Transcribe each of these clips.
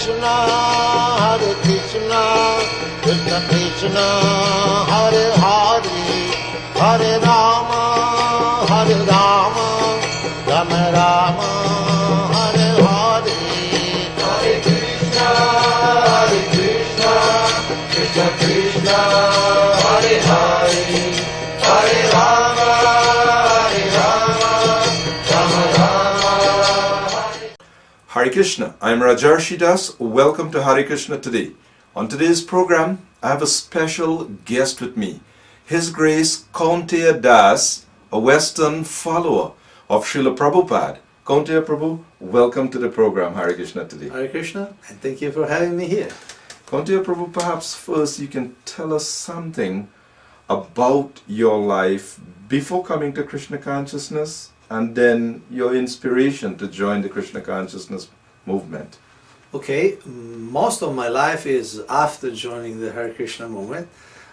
Krishna, Krishna Krishna, Hare Hare, Hare Rama, Rama Rama, Hare Hare. Hare Krishna, Krishna Krishna, Hare Hare, Hare Rama, Rama Rama. Hare Krishna, I'm Rajarsi Dasa. Welcome to Hare Krishna today. On today's program, I have a special guest with me. His Grace Kaunteya Dasa, a Western follower of Srila Prabhupada. Kaunteya Prabhu, welcome to the program Hare Krishna today. Hare Krishna, and thank you for having me here. Kaunteya Prabhu, perhaps first you can tell us something about your life before coming to Krishna consciousness and then your inspiration to join the Krishna consciousness movement. Okay, most of my life is after joining the Hare Krishna movement,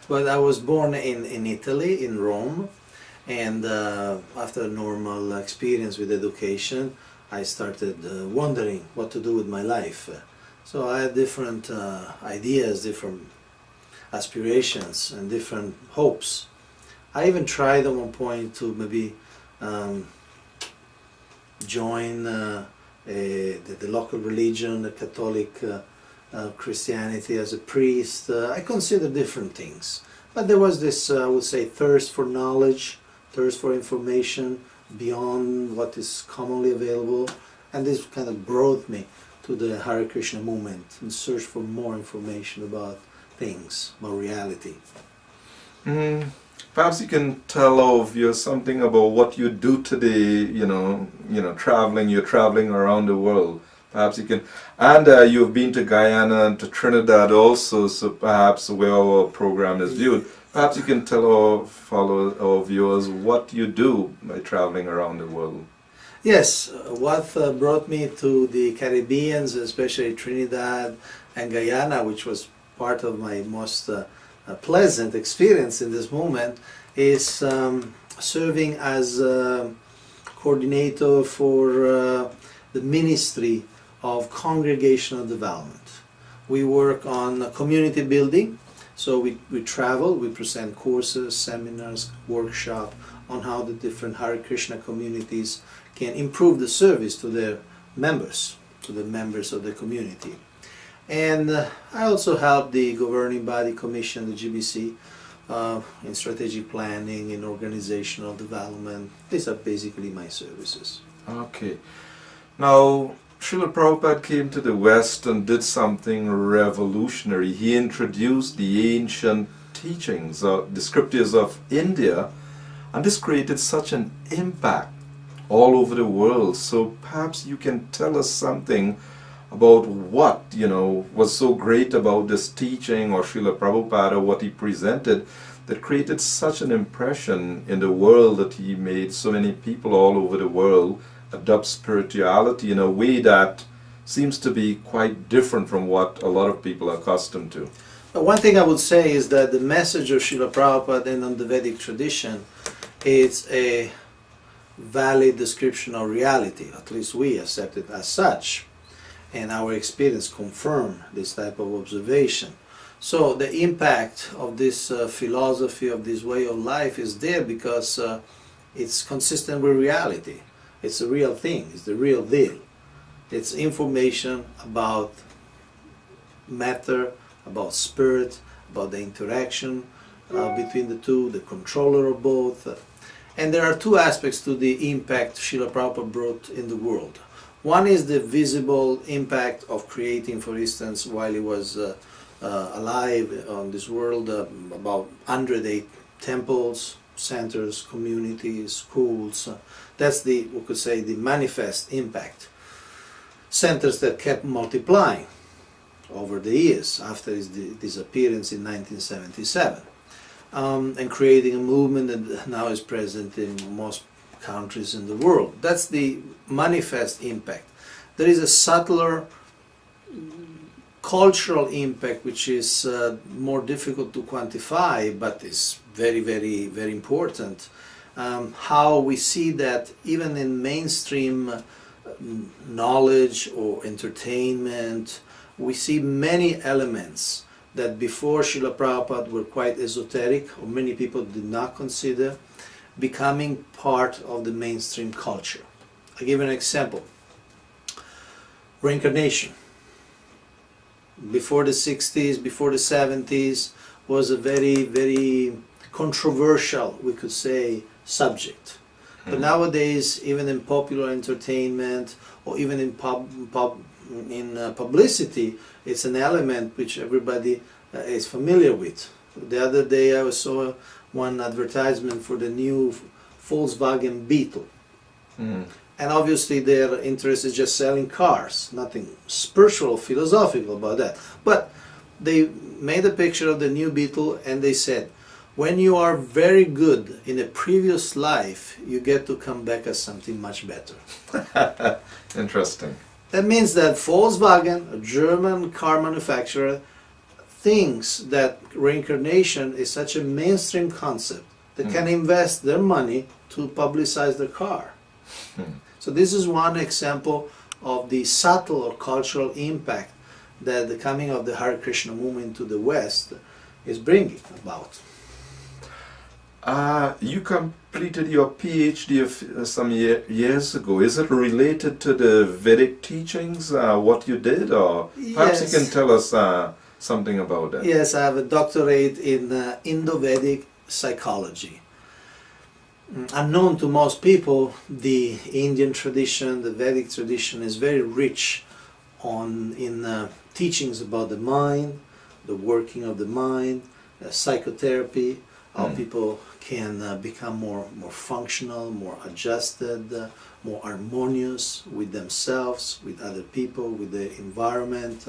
but I was born in Italy, in Rome, and after a normal experience with education, I started wondering what to do with my life. So I had different ideas, different aspirations, and different hopes. I even tried at one point to maybe join the local religion, the Catholic Christianity as a priest. I considered different things. But there was this, I would say, thirst for knowledge, thirst for information beyond what is commonly available. And this kind of brought me to the Hare Krishna movement and search for more information about things, about reality. Perhaps you can tell our viewers something about what you do today, you're traveling around the world. Perhaps you can, and you've been to Guyana and to Trinidad also, so perhaps where our program is viewed, perhaps you can tell our followers, our viewers, what you do by traveling around the world. Yes, what brought me to the Caribbean, especially Trinidad and Guyana, which was part of my most pleasant experience in this moment, is serving as coordinator for the Ministry of Congregational Development. We work on community building, so we travel, we present courses, seminars, workshops on how the different Hare Krishna communities can improve the service to their members, to the members of the community. And I also help the governing body commission, the GBC, in strategic planning, in organizational development. These are basically my services. Okay. Now, Srila Prabhupada came to the West and did something revolutionary. He introduced the ancient teachings, the scriptures of India, and this created such an impact all over the world. So perhaps you can tell us something about what, was so great about this teaching or Srila Prabhupada, what he presented, that created such an impression in the world that he made so many people all over the world adopt spirituality in a way that seems to be quite different from what a lot of people are accustomed to. One thing I would say is that the message of Srila Prabhupada in the Vedic tradition is a valid description of reality. At least we accept it as such. And our experience confirm this type of observation. So the impact of this philosophy, of this way of life is there because it's consistent with reality. It's a real thing, it's the real deal. It's information about matter, about spirit, about the interaction between the two, the controller of both. And there are two aspects to the impact Srila Prabhupada brought in the world. One is the visible impact of creating, for instance, while he was alive on this world, about 108 temples, centers, communities, schools. That's we could say, the manifest impact. Centers that kept multiplying over the years after his disappearance in 1977, and creating a movement that now is present in most countries in the world. That's the manifest impact. There is a subtler cultural impact which is more difficult to quantify, but is very, very, very important. How we see that even in mainstream knowledge or entertainment we see many elements that before Srila Prabhupada were quite esoteric, or many people did not consider, becoming part of the mainstream culture. I'll give you an example. Reincarnation. Before the 60s, before the 70s, was a very, very controversial, we could say, subject. But nowadays, even in popular entertainment, or even in publicity, it's an element which everybody is familiar with. The other day I saw one advertisement for the new Volkswagen Beetle. And obviously their interest is just selling cars, nothing spiritual, philosophical about that. But they made a picture of the new Beetle and they said, when you are very good in a previous life, you get to come back as something much better. Interesting. That means that Volkswagen, a German car manufacturer, thinks that reincarnation is such a mainstream concept that can invest their money to publicize their car. So this is one example of the subtle or cultural impact that the coming of the Hare Krishna movement to the West is bringing about. You completed your PhD some years ago. Is it related to the Vedic teachings, what you did, or perhaps you can tell us something about that? Yes, I have a doctorate in Indo-Vedic psychology. Unknown to most people, the Indian tradition, the Vedic tradition is very rich in teachings about the mind, the working of the mind, psychotherapy, how people can become more functional, more adjusted, more harmonious with themselves, with other people, with the environment.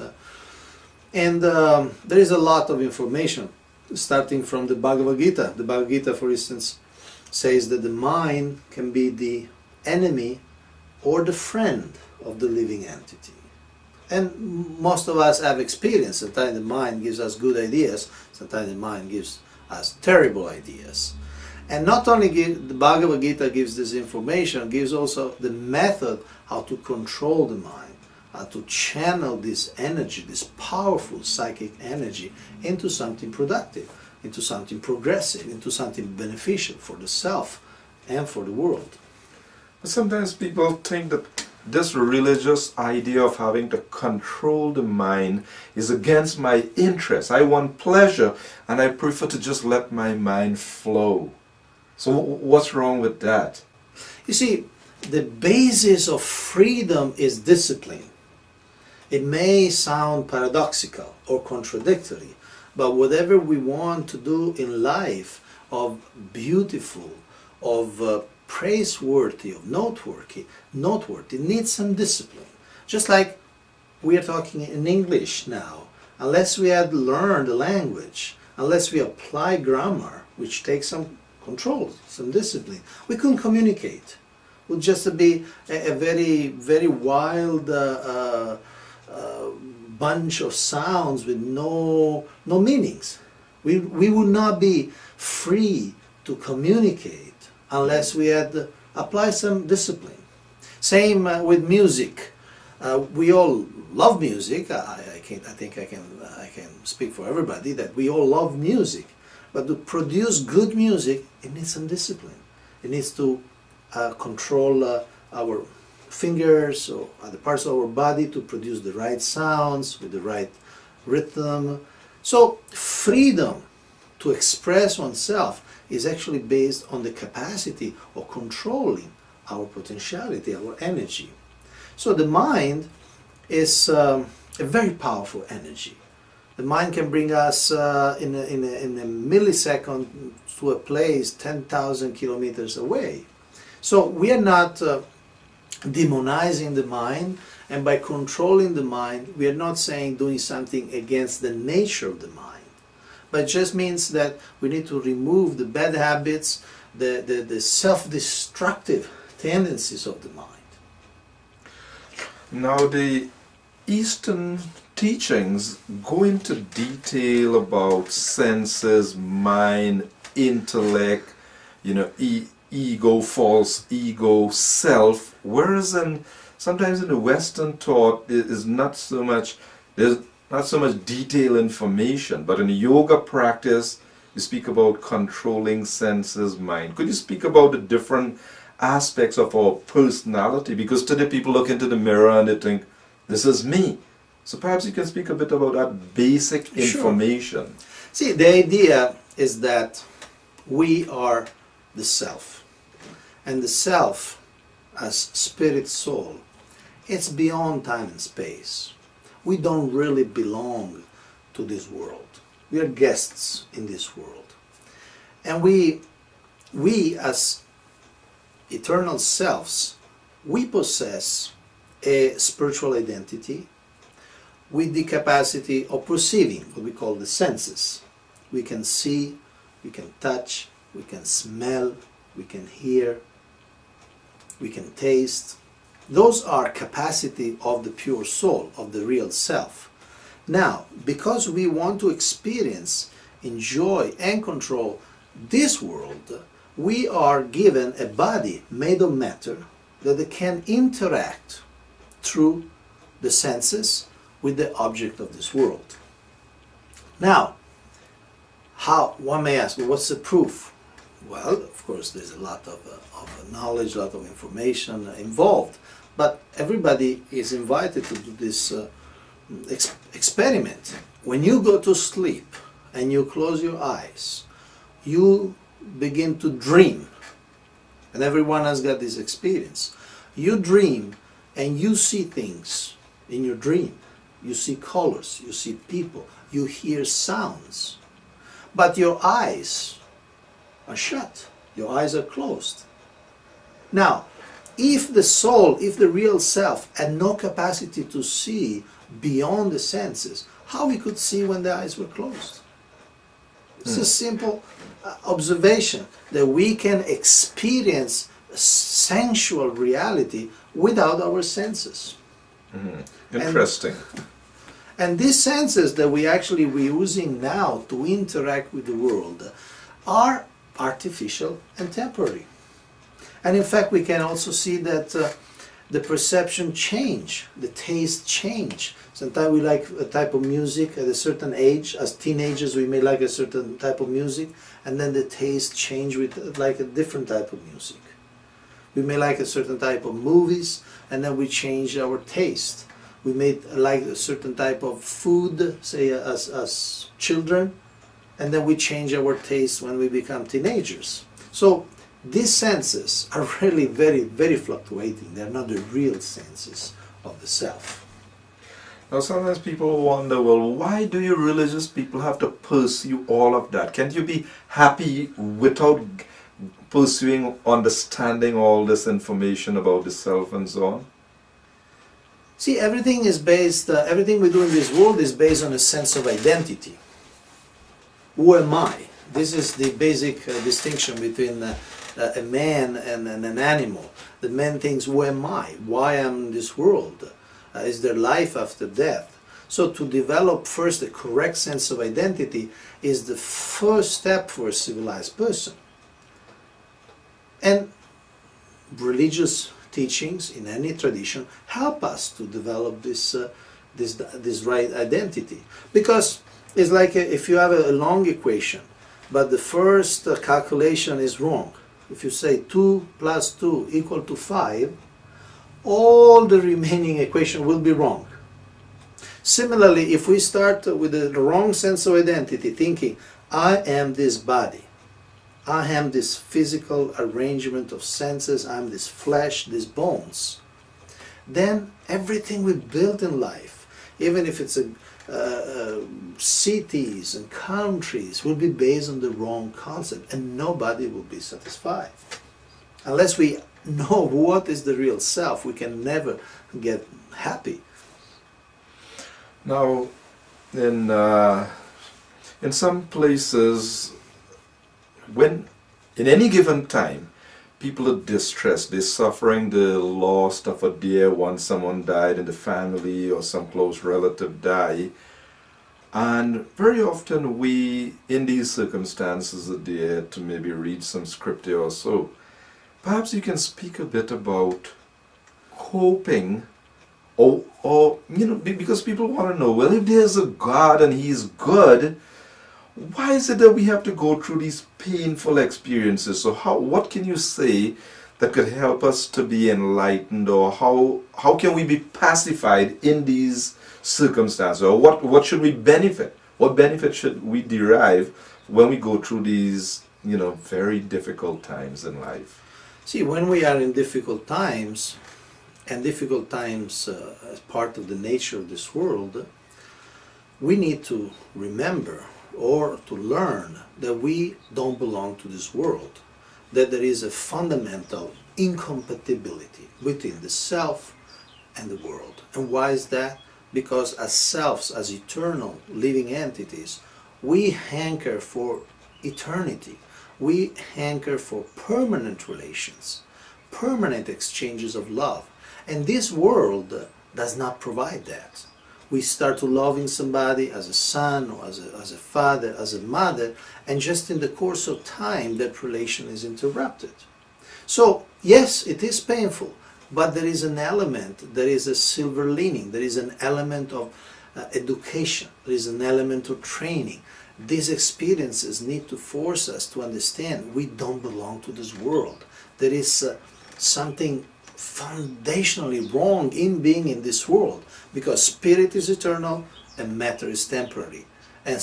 And there is a lot of information, starting from the Bhagavad Gita. The Bhagavad Gita, for instance, says that the mind can be the enemy or the friend of the living entity. And most of us have experience. Sometimes the mind gives us good ideas, sometimes the mind gives us terrible ideas. And not only the Bhagavad Gita gives this information, gives also the method how to control the mind, how to channel this energy, this powerful psychic energy, into something productive, into something progressive, into something beneficial for the self and for the world. Sometimes people think that this religious idea of having to control the mind is against my interest. I want pleasure and I prefer to just let my mind flow. So what's wrong with that? You see, the basis of freedom is discipline. It may sound paradoxical or contradictory, but whatever we want to do in life of beautiful, of praiseworthy, of noteworthy, needs some discipline. Just like we are talking in English now, unless we had learned the language, unless we apply grammar, which takes some control, some discipline, we couldn't communicate. It would just be a very, very wild bunch of sounds with no meanings. We would not be free to communicate unless we had applied some discipline. Same with music. We all love music. I think I can speak for everybody that we all love music. But to produce good music, it needs some discipline. It needs to control our fingers or other parts of our body to produce the right sounds with the right rhythm. So freedom to express oneself is actually based on the capacity of controlling our potentiality, our energy. So the mind is a very powerful energy. The mind can bring us in a millisecond to a place 10,000 kilometers away. So we are not demonizing the mind, and by controlling the mind, we are not saying doing something against the nature of the mind. But it just means that we need to remove the bad habits, the self-destructive tendencies of the mind. Now the Eastern teachings go into detail about senses, mind, intellect, ego, false ego, self, whereas sometimes in the Western thought it is not so much there's not so much detailed information, but in the yoga practice, you speak about controlling senses, mind. Could you speak about the different aspects of our personality? Because today people look into the mirror and they think, this is me. So perhaps you can speak a bit about that basic Sure. information. See, the idea is that we are the self. And the self, as spirit soul, it's beyond time and space. We don't really belong to this world. We are guests in this world. And we as eternal selves, we possess a spiritual identity with the capacity of perceiving, what we call the senses. We can see, we can touch, we can smell, we can hear, we can taste. Those are capacity of the pure soul, of the real self. Now, because we want to experience, enjoy, and control this world, we are given a body made of matter that can interact through the senses with the object of this world. Now, one may ask, well, what's the proof? Well, of course, there's a lot of knowledge, a lot of information involved, but everybody is invited to do this experiment. When you go to sleep and you close your eyes, you begin to dream, and everyone has got this experience. You dream and you see things in your dream. You see colors, you see people, you hear sounds, but your eyes are shut, your eyes are closed. Now, if the soul, if the real self had no capacity to see beyond the senses, how we could see when the eyes were closed? It's a simple observation that we can experience sensual reality without our senses. Interesting. And these senses that we're using now to interact with the world are artificial and temporary. And in fact, we can also see that the perception change, the taste change. Sometimes we like a type of music at a certain age. As teenagers, we may like a certain type of music, and then the taste change with like a different type of music. We may like a certain type of movies, and then we change our taste. We may like a certain type of food, say as children, and then we change our taste when we become teenagers. So these senses are really very, very fluctuating. They're not the real senses of the self. Now sometimes people wonder, well, why do you religious people have to pursue all of that? Can't you be happy without pursuing, understanding all this information about the self and so on? See, everything is based, everything we do in this world is based on a sense of identity. Who am I? This is the basic distinction between a man and an animal. The man thinks, who am I? Why am I in this world? Is there life after death? So to develop first a correct sense of identity is the first step for a civilized person. And religious teachings in any tradition help us to develop this right identity. Because it's like if you have a long equation, but the first calculation is wrong. If you say 2 plus 2 equal to 5, all the remaining equation will be wrong. Similarly, if we start with the wrong sense of identity, thinking, I am this body, I am this physical arrangement of senses, I'm this flesh, these bones, then everything we build in life, even if it's cities and countries, will be based on the wrong concept, and nobody will be satisfied. Unless we know what is the real self, we can never get happy. Now, in some places, when in any given time, people are distressed, they're suffering the loss of a dear one, someone died in the family or some close relative died, and very often we, in these circumstances, are there to maybe read some scripture or so. Perhaps you can speak a bit about coping or you know, because people want to know, well, if there's a God and He's good, why is it that we have to go through these painful experiences? So what can you say that could help us to be enlightened, or how can we be pacified in these circumstances, or what should we benefit? What benefit should we derive when we go through these, you know, very difficult times in life? See, when we are in difficult times, and difficult times as part of the nature of this world, we need to remember or to learn that we don't belong to this world, that there is a fundamental incompatibility between the self and the world. And why is that? Because as selves, as eternal living entities, we hanker for eternity. We hanker for permanent relations, permanent exchanges of love. And this world does not provide that. We start to loving somebody as a son, or as a father, as a mother, and just in the course of time that relation is interrupted. So yes, it is painful, but there is an element, there is a silver lining, there is an element of education, there is an element of training. These experiences need to force us to understand we don't belong to this world. There is something foundationally wrong in being in this world, because spirit is eternal and matter is temporary. And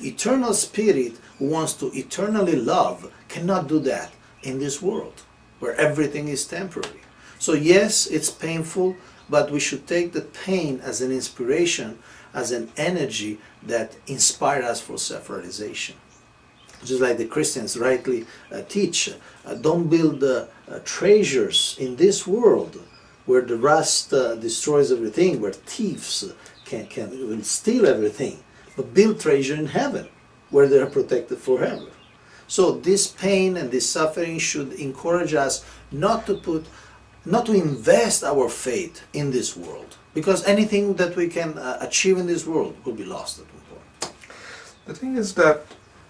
eternal spirit who wants to eternally love cannot do that in this world where everything is temporary. So yes, it's painful, but we should take the pain as an inspiration, as an energy that inspires us for self-realization. Just like the Christians rightly teach, don't build treasures in this world where the rust destroys everything, where thieves will steal everything, but build treasure in heaven where they are protected forever. So this pain and this suffering should encourage us not to invest our faith in this world, because anything that we can achieve in this world will be lost at one point. The thing is that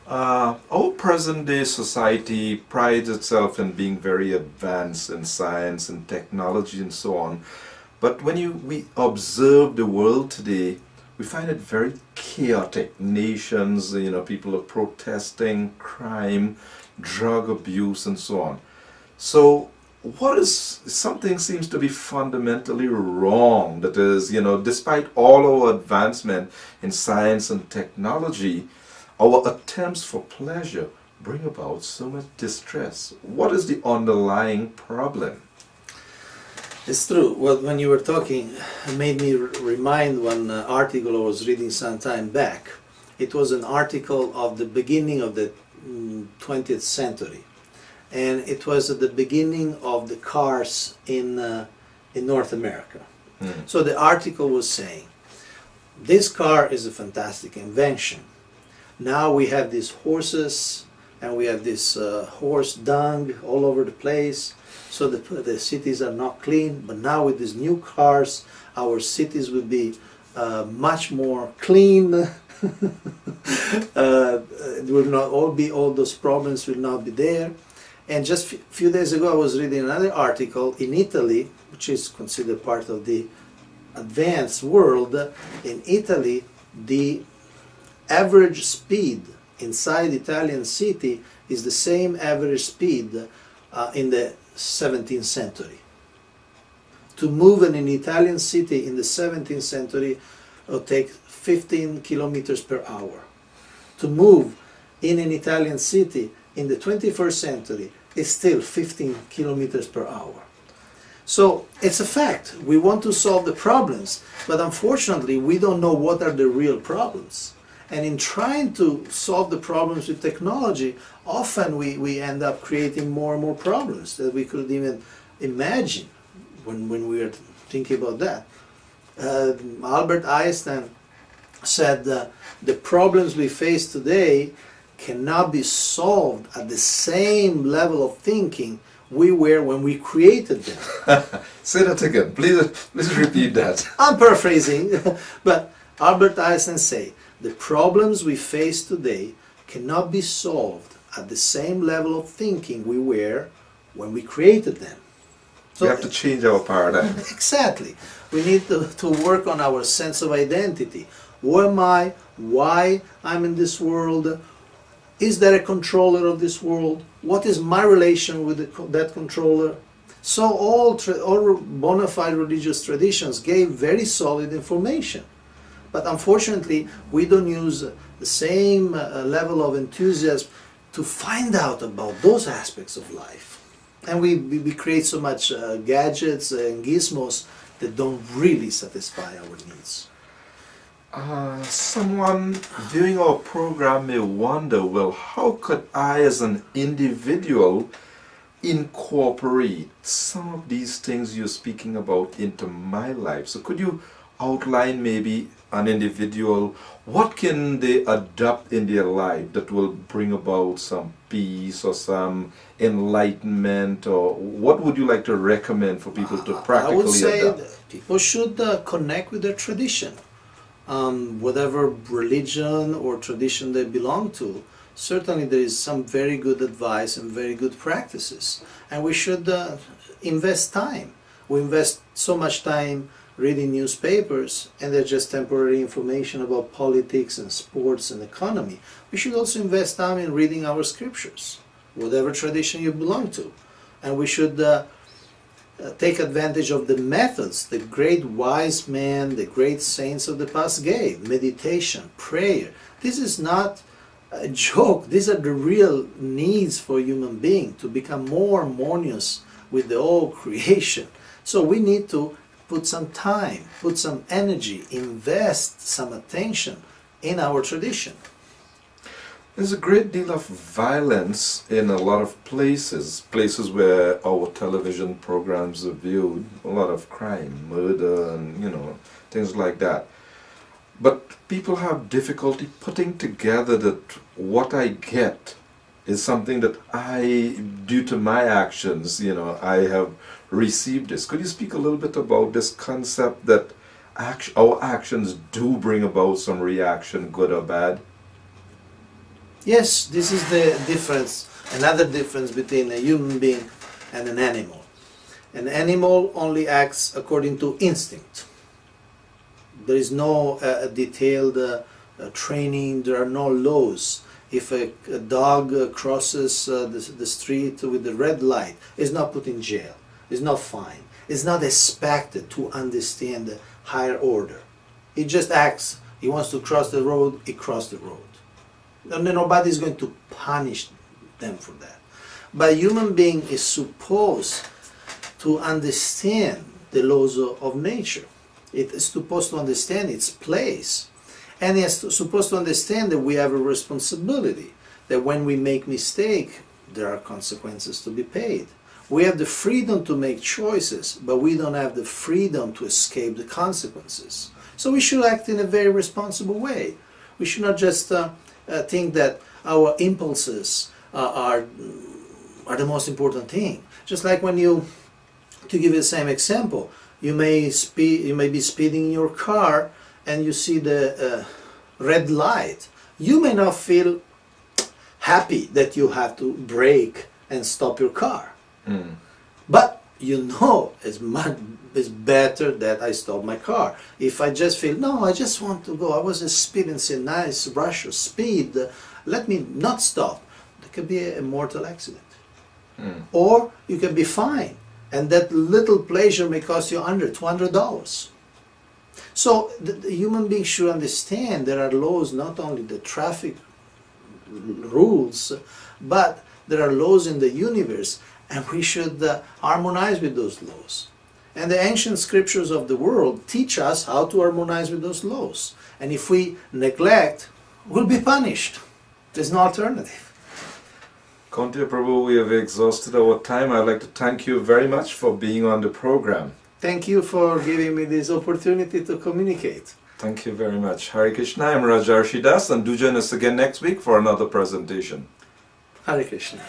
our present-day society prides itself in being very advanced in science and technology and so on. But when we observe the world today, we find it very chaotic. Nations, you know, people are protesting, crime, drug abuse, and so on. So something seems to be fundamentally wrong. That is, you know, despite all our advancement in science and technology, our attempts for pleasure bring about so much distress. What is the underlying problem? It's true. Well, when you were talking, it made me remind one article I was reading some time back. It was an article of the beginning of the 20th century. And it was at the beginning of the cars in North America. So the article was saying, this car is a fantastic invention. Now we have these horses, and we have this horse dung all over the place, so the cities are not clean. But now with these new cars, our cities will be much more clean. It will not all those problems will not be there. And just a few days ago, I was reading another article in Italy, which is considered part of the advanced world. In Italy, the average speed inside Italian city is the same average speed in the 17th century. To move in an Italian city in the 17th century will take 15 kilometers per hour. To move in an Italian city in the 21st century is still 15 kilometers per hour. So it's a fact. We want to solve the problems, but unfortunately we don't know what are the real problems. And in trying to solve the problems with technology, often we end up creating more and more problems that we couldn't even imagine when we were thinking about that. Albert Einstein said the problems we face today cannot be solved at the same level of thinking we were when we created them. Say that again. Please repeat that. I'm paraphrasing, but Albert Einstein said, the problems we face today cannot be solved at the same level of thinking we were when we created them. We have to change our paradigm. Exactly. We need to work on our sense of identity. Who am I? Why I'm in this world? Is there a controller of this world? What is my relation with that controller? So all bona fide religious traditions gave very solid information. But unfortunately, we don't use the same level of enthusiasm to find out about those aspects of life. And we create so much gadgets and gizmos that don't really satisfy our needs. Someone viewing our program may wonder, well, how could I as an individual incorporate some of these things you're speaking about into my life? So could you outline maybe an individual, what can they adopt in their life that will bring about some peace or some enlightenment, or what would you like to recommend for people to practically I would say adopt? people should connect with their tradition. Whatever religion or tradition they belong to, certainly there is some very good advice and very good practices. And we should invest time. We invest so much time reading newspapers, and they're just temporary information about politics and sports and economy. We should also invest time in reading our scriptures, whatever tradition you belong to. And we should take advantage of the methods the great wise men, the great saints of the past gave. Meditation, prayer. This is not a joke. These are the real needs for a human being to become more harmonious with the whole creation. So we need to put some time, put some energy, invest some attention in our tradition. There's a great deal of violence in a lot of places where our television programs are viewed, a lot of crime, murder, and things like that. But people have difficulty putting together that what I get is something that I, due to my actions, I have received this. Could you speak a little bit about this concept that our actions do bring about some reaction, good or bad? Yes, this is the difference, another difference between a human being and an animal. An animal only acts according to instinct. There is no detailed training, there are no laws. If a dog crosses the street with the red light, it's not put in jail, it's not fined, it's not expected to understand the higher order. It just acts. He wants to cross the road, he crosses the road. And nobody is going to punish them for that. But a human being is supposed to understand the laws of nature. It is supposed to understand its place. And it's supposed to understand that we have a responsibility, that when we make mistake, there are consequences to be paid. We have the freedom to make choices, but we don't have the freedom to escape the consequences. So we should act in a very responsible way. We should not just think that our impulses are the most important thing. Just like when to give you the same example, you may be speeding in your car and you see the red light. You may not feel happy that you have to brake and stop your car. But it's better that I stop my car. If I just feel, no, I just want to go, I was experiencing a nice rush of speed, let me not stop. There could be a mortal accident. Or you can be fine, and that little pleasure may cost you $200. So the human being should understand there are laws, not only the traffic rules, but there are laws in the universe, and we should harmonize with those laws. And the ancient scriptures of the world teach us how to harmonize with those laws. And if we neglect, we'll be punished. There's no alternative. Kaunteya Prabhu, we have exhausted our time. I'd like to thank you very much for being on the program. Thank you for giving me this opportunity to communicate. Thank you very much. Hare Krishna, I'm Rajarsi Dasa, and do join us again next week for another presentation. Hare Krishna.